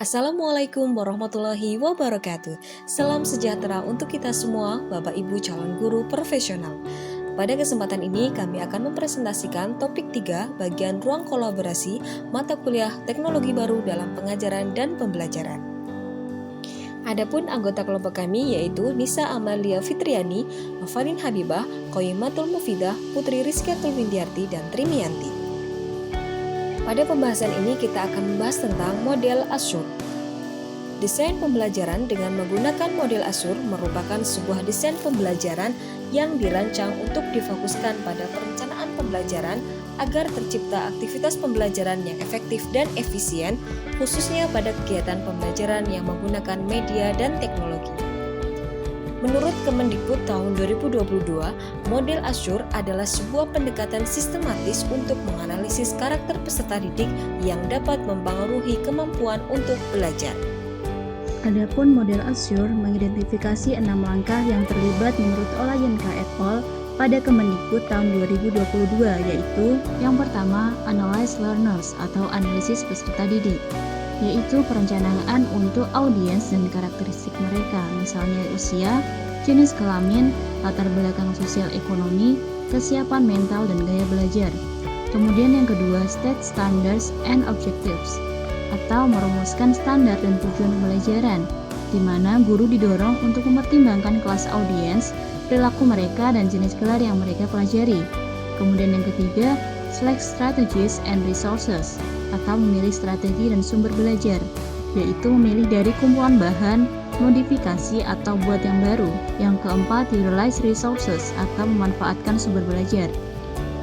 Assalamualaikum warahmatullahi wabarakatuh. Salam sejahtera untuk kita semua, Bapak Ibu calon guru profesional. Pada kesempatan ini kami akan mempresentasikan topik 3 bagian ruang kolaborasi mata kuliah teknologi baru dalam pengajaran dan pembelajaran. Adapun anggota kelompok kami yaitu Nisa Amalia Fitriani, Novalin Habibah, Qoyimatul Mufidah, Putri Rizkiatul Windiarti, dan Trimianti. Pada pembahasan ini kita akan membahas tentang model Azure. Desain pembelajaran dengan menggunakan model Azure merupakan sebuah desain pembelajaran yang dirancang untuk difokuskan pada perencanaan pembelajaran agar tercipta aktivitas pembelajaran yang efektif dan efisien, khususnya pada kegiatan pembelajaran yang menggunakan media dan teknologi. Menurut Kemendikbud tahun 2022, model Azure adalah sebuah pendekatan sistematis untuk menganalisis karakter peserta didik yang dapat mempengaruhi kemampuan untuk belajar. Adapun model Azure mengidentifikasi 6 langkah yang terlibat menurut Olayenka et al. Pada Kemendikbud tahun 2022, yaitu yang pertama, Analyze Learners atau analisis peserta didik, yaitu perencanaan untuk audiens dan karakteristik mereka, misalnya usia, jenis kelamin, latar belakang sosial ekonomi, kesiapan mental, dan gaya belajar. Kemudian yang kedua, State Standards and Objectives, atau merumuskan standar dan tujuan pembelajaran, di mana guru didorong untuk mempertimbangkan kelas audiens, perilaku mereka, dan jenis gelar yang mereka pelajari. Kemudian yang ketiga, Select Strategies and Resources, atau memilih strategi dan sumber belajar, yaitu memilih dari kumpulan bahan, modifikasi, atau buat yang baru. Yang keempat, Utilize Resources, atau memanfaatkan sumber belajar,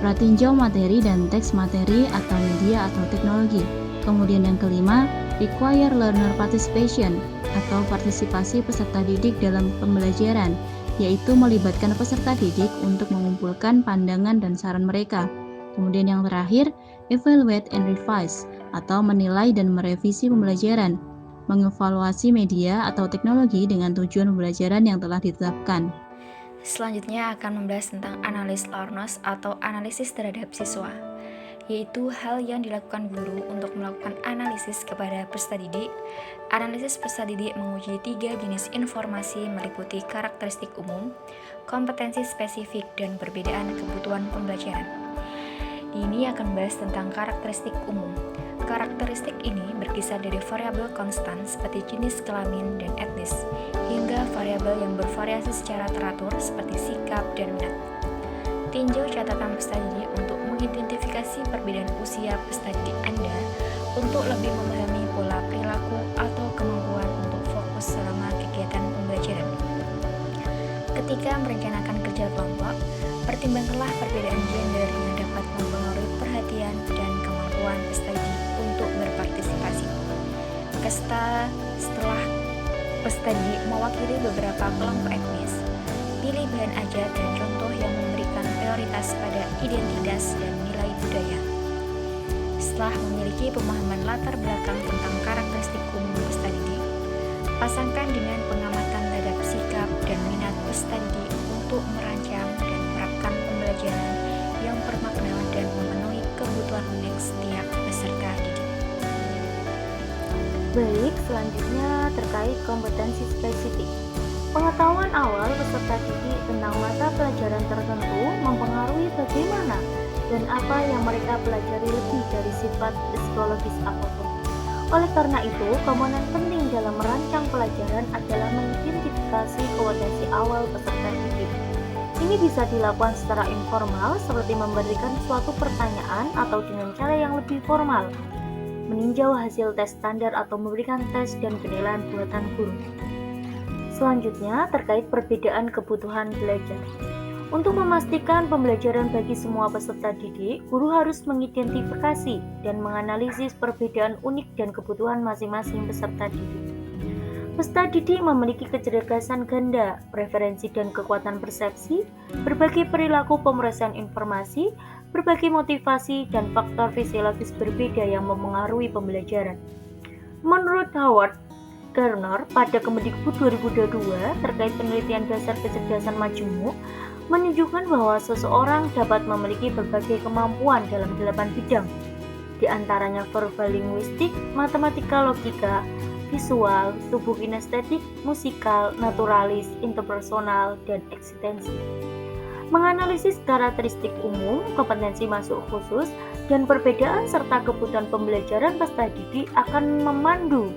pratinjau materi dan teks materi atau media atau teknologi. Kemudian yang kelima, Require Learner Participation, atau partisipasi peserta didik dalam pembelajaran, yaitu melibatkan peserta didik untuk mengumpulkan pandangan dan saran mereka. Kemudian yang terakhir, Evaluate and Revise, atau menilai dan merevisi pembelajaran, mengevaluasi media atau teknologi dengan tujuan pembelajaran yang telah ditetapkan. Selanjutnya akan membahas tentang analis learners atau analisis terhadap siswa, yaitu hal yang dilakukan guru untuk melakukan analisis kepada peserta didik. Analisis peserta didik menguji 3 jenis informasi meliputi karakteristik umum, kompetensi spesifik, dan perbedaan kebutuhan pembelajaran. Ini akan membahas tentang karakteristik umum. Karakteristik ini berkisar dari variabel konstan seperti jenis kelamin dan etnis, hingga variabel yang bervariasi secara teratur seperti sikap dan minat. Tinjau catatan peserta didik untuk mengidentifikasi perbedaan usia peserta didik Anda untuk lebih memahami pola perilaku atau kemampuan untuk fokus selama kegiatan pembelajaran. Ketika merencanakan kerja kelompok, pertimbangkanlah perbedaan gender yang dapat mempengaruhi perhatian dan kemampuan peserta didik untuk berpartisipasi. Setelah peserta didik mewakili beberapa kelompok etnis, pilih bahan ajar dan contoh yang memberikan prioritas pada identitas dan nilai budaya. Setelah memiliki pemahaman latar belakang tentang karakteristik umum peserta didik, pasangkan dengan pengamatan terhadap sikap dan minat peserta didik untuk merancang dan menerapkan pembelajaran yang bermakna dan memenuhi kebutuhan unik setiap peserta didik. Baik, selanjutnya terkait kompetensi spesifik. Pengetahuan awal peserta didik tentang mata pelajaran tertentu mempengaruhi bagaimana dan apa yang mereka pelajari lebih dari sifat psikologis apapun. Oleh karena itu, komponen penting dalam merancang pelajaran adalah mengidentifikasi kompetensi awal peserta didik. Ini bisa dilakukan secara informal seperti memberikan suatu pertanyaan atau dengan cara yang lebih formal, meninjau hasil tes standar atau memberikan tes dan penilaian buatan guru. Selanjutnya, terkait perbedaan kebutuhan belajar. Untuk memastikan pembelajaran bagi semua peserta didik, guru harus mengidentifikasi dan menganalisis perbedaan unik dan kebutuhan masing-masing peserta didik. Peserta didik memiliki kecerdasan ganda, preferensi dan kekuatan persepsi, berbagai perilaku pemrosesan informasi, berbagai motivasi, dan faktor fisiologis berbeda yang mempengaruhi pembelajaran. Menurut Howard Gardner pada Kemendikbud 2022 terkait penelitian dasar kecerdasan majemuk menunjukkan bahwa seseorang dapat memiliki berbagai kemampuan dalam 8 bidang. di antaranya verbal linguistik, matematika logika, visual, tubuh kinestetik, musikal, naturalis, interpersonal, dan eksistensi. Menganalisis karakteristik umum, kompetensi masuk khusus, dan perbedaan serta kebutuhan pembelajaran peserta didik akan memandu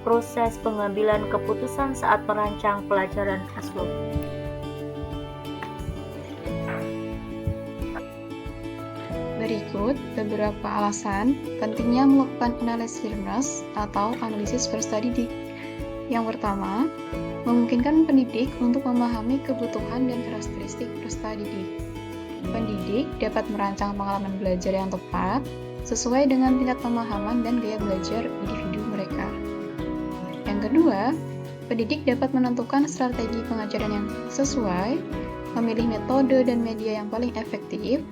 proses pengambilan keputusan saat merancang pelajaran ASLO. Berikut beberapa alasan pentingnya melakukan analisis atau analisis peserta didik. Yang pertama, memungkinkan pendidik untuk memahami kebutuhan dan karakteristik peserta didik. Pendidik dapat merancang pengalaman belajar yang tepat sesuai dengan tingkat pemahaman dan gaya belajar individu mereka. Yang kedua, pendidik dapat menentukan strategi pengajaran yang sesuai, memilih metode dan media yang paling efektif,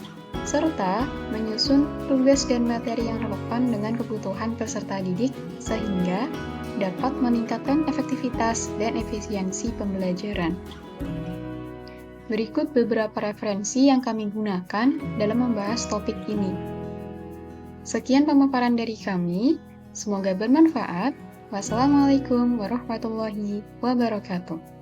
serta menyusun tugas dan materi yang relevan dengan kebutuhan peserta didik sehingga dapat meningkatkan efektivitas dan efisiensi pembelajaran. Berikut beberapa referensi yang kami gunakan dalam membahas topik ini. Sekian pemaparan dari kami, semoga bermanfaat. Wassalamualaikum warahmatullahi wabarakatuh.